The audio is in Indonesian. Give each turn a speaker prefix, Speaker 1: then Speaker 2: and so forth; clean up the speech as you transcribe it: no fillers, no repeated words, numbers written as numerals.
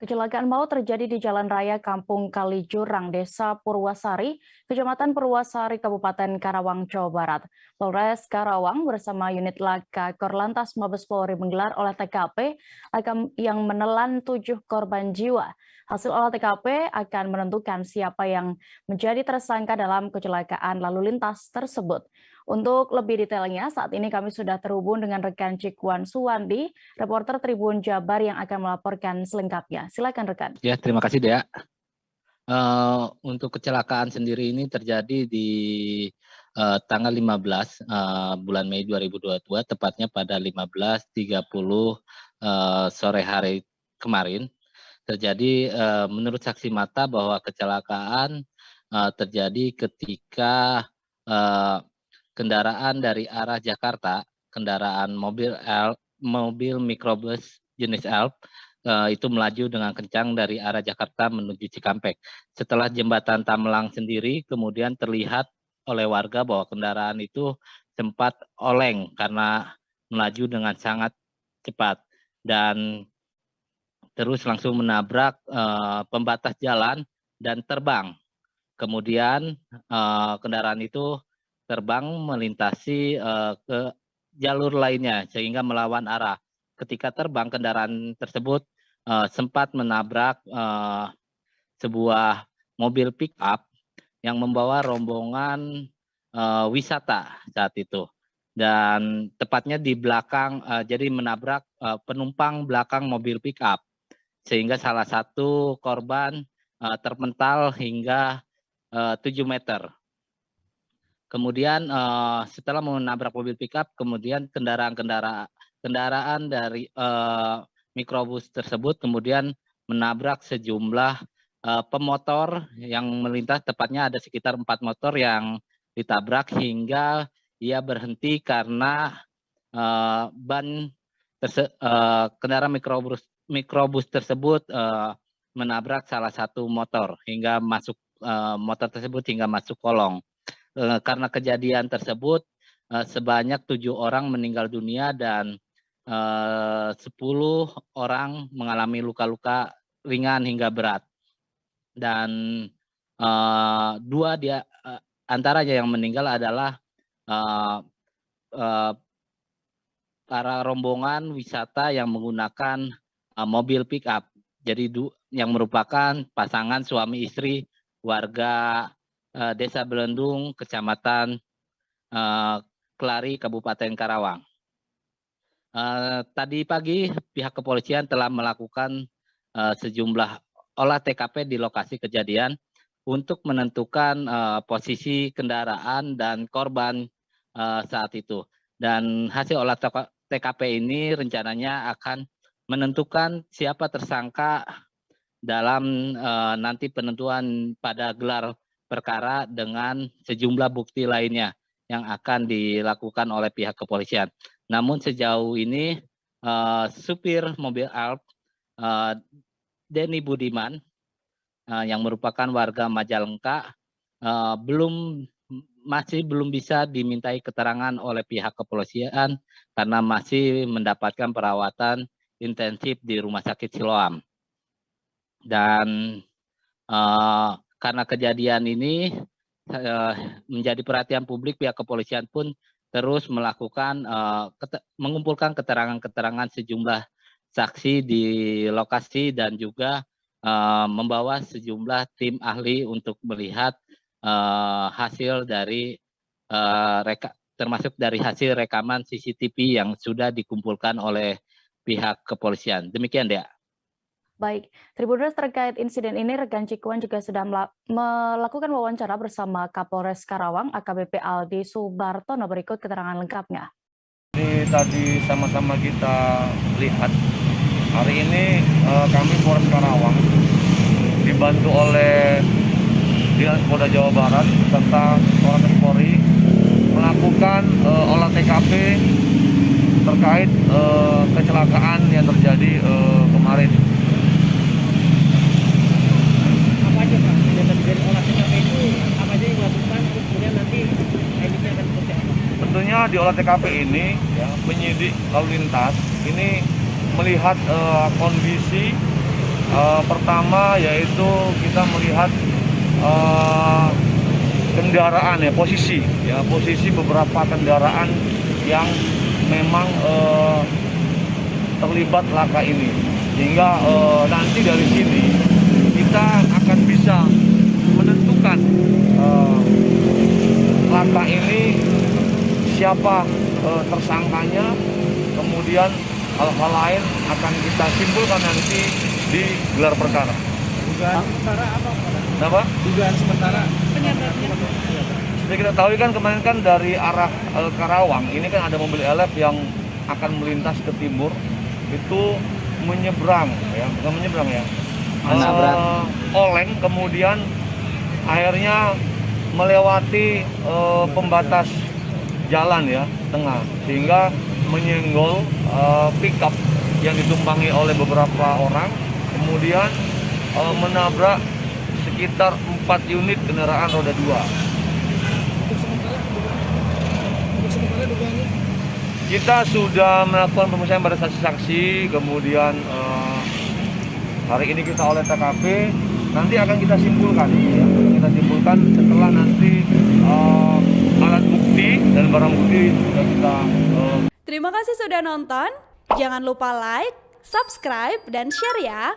Speaker 1: Kecelakaan maut terjadi di Jalan Raya Kampung Kalijurang, Desa Purwasari, Kecamatan Purwasari, Kabupaten Karawang, Jawa Barat. Polres Karawang bersama unit Laka Korlantas Mabes Polri menggelar olah TKP yang menelan 7 korban jiwa. Hasil olah TKP akan menentukan siapa yang menjadi tersangka dalam kecelakaan lalu lintas tersebut. Untuk lebih detailnya, saat ini kami sudah terhubung dengan rekan Cikwan Suwandi, reporter Tribun Jabar yang akan melaporkan selengkapnya. Silakan rekan.
Speaker 2: Ya, terima kasih Dea. Untuk kecelakaan sendiri ini terjadi di tanggal 15 bulan Mei 2022, tepatnya pada 15.30 sore hari kemarin. Terjadi menurut saksi mata bahwa kecelakaan terjadi ketika kendaraan dari arah Jakarta, kendaraan mobil mikrobus jenis Elf, itu melaju dengan kencang dari arah Jakarta menuju Cikampek. Setelah jembatan Tamlang sendiri, kemudian terlihat oleh warga bahwa kendaraan itu sempat oleng karena melaju dengan sangat cepat dan terus langsung menabrak pembatas jalan dan terbang. Kemudian kendaraan itu terbang melintasi ke jalur lainnya sehingga melawan arah. Ketika terbang, kendaraan tersebut sempat menabrak sebuah mobil pick-up yang membawa rombongan wisata saat itu. Dan tepatnya di belakang, jadi menabrak penumpang belakang mobil pick-up. Sehingga salah satu korban terpental hingga 7 meter. Kemudian setelah menabrak mobil pick-up, kemudian kendaraan dari mikrobus tersebut kemudian menabrak sejumlah pemotor yang melintas, tepatnya ada sekitar 4 motor yang ditabrak hingga ia berhenti karena kendaraan mikrobus tersebut menabrak salah satu motor hingga masuk motor tersebut hingga masuk kolong. Karena kejadian tersebut sebanyak 7 orang meninggal dunia dan 10 orang mengalami luka-luka ringan hingga berat. Dan 2 antaranya yang meninggal adalah para rombongan wisata yang menggunakan mobil pick-up. Jadi yang merupakan pasangan suami istri warga Desa Belendung, Kecamatan Kelari, Kabupaten Karawang. Tadi pagi pihak kepolisian telah melakukan sejumlah olah TKP di lokasi kejadian untuk menentukan posisi kendaraan dan korban saat itu. Dan hasil olah TKP ini rencananya akan menentukan siapa tersangka dalam nanti penentuan pada gelar perkara dengan sejumlah bukti lainnya yang akan dilakukan oleh pihak kepolisian. Namun sejauh ini supir mobil Alp Denny Budiman yang merupakan warga Majalengka masih belum bisa dimintai keterangan oleh pihak kepolisian karena masih mendapatkan perawatan intensif di Rumah Sakit Siloam. Dan karena kejadian ini menjadi perhatian publik, pihak kepolisian pun terus melakukan mengumpulkan keterangan-keterangan sejumlah saksi di lokasi dan juga membawa sejumlah tim ahli untuk melihat hasil dari termasuk dari hasil rekaman CCTV yang sudah dikumpulkan oleh pihak kepolisian. Demikian, Dea.
Speaker 1: Baik, Tribuners, terkait insiden ini, rekan Cikwan juga sudah melakukan wawancara bersama Kapolres Karawang, AKBP Aldi Subartono. Berikut keterangan lengkapnya.
Speaker 3: Ini tadi sama-sama kita lihat, hari ini kami Polres Karawang dibantu oleh Dinas Polda Jawa Barat serta Korlantas Polri melakukan olah TKP terkait kecelakaan yang terjadi kemarin.
Speaker 4: Dari olah TKP itu apa aja yang dilakukan, terus kemudian nanti selanjutnya akan seperti apa?
Speaker 3: Tentunya di olah TKP ini ya, penyidik lalu lintas ini melihat kondisi Pertama yaitu kita melihat kendaraan ya, posisi beberapa kendaraan yang memang terlibat laka ini, sehingga nanti dari sini kita akan bisa menentukan laka ini siapa tersangkanya, kemudian hal-hal lain akan kita simpulkan nanti di gelar perkara.
Speaker 4: Dugaan sementara apa?
Speaker 3: Kenapa?
Speaker 4: Dugaan sementara
Speaker 3: Seperti kita tahu kan kemarin kan dari arah Karawang ini kan ada mobil elf yang akan melintas ke timur, itu menyeberang ya, bukan menyeberang ya,
Speaker 2: Menabrak.
Speaker 3: oleng, kemudian akhirnya melewati pembatas jalan ya, tengah, sehingga menyenggol pickup yang ditumpangi oleh beberapa orang, kemudian menabrak sekitar 4 unit kendaraan roda 2. Kita sudah melakukan pemeriksaan pada saksi-saksi, kemudian hari ini kita olah TKP, nanti akan kita simpulkan, ya. Kita simpulkan setelah nanti alat bukti dan barang bukti sudah kita.
Speaker 5: Terima kasih sudah nonton. Jangan lupa like, subscribe, dan share ya.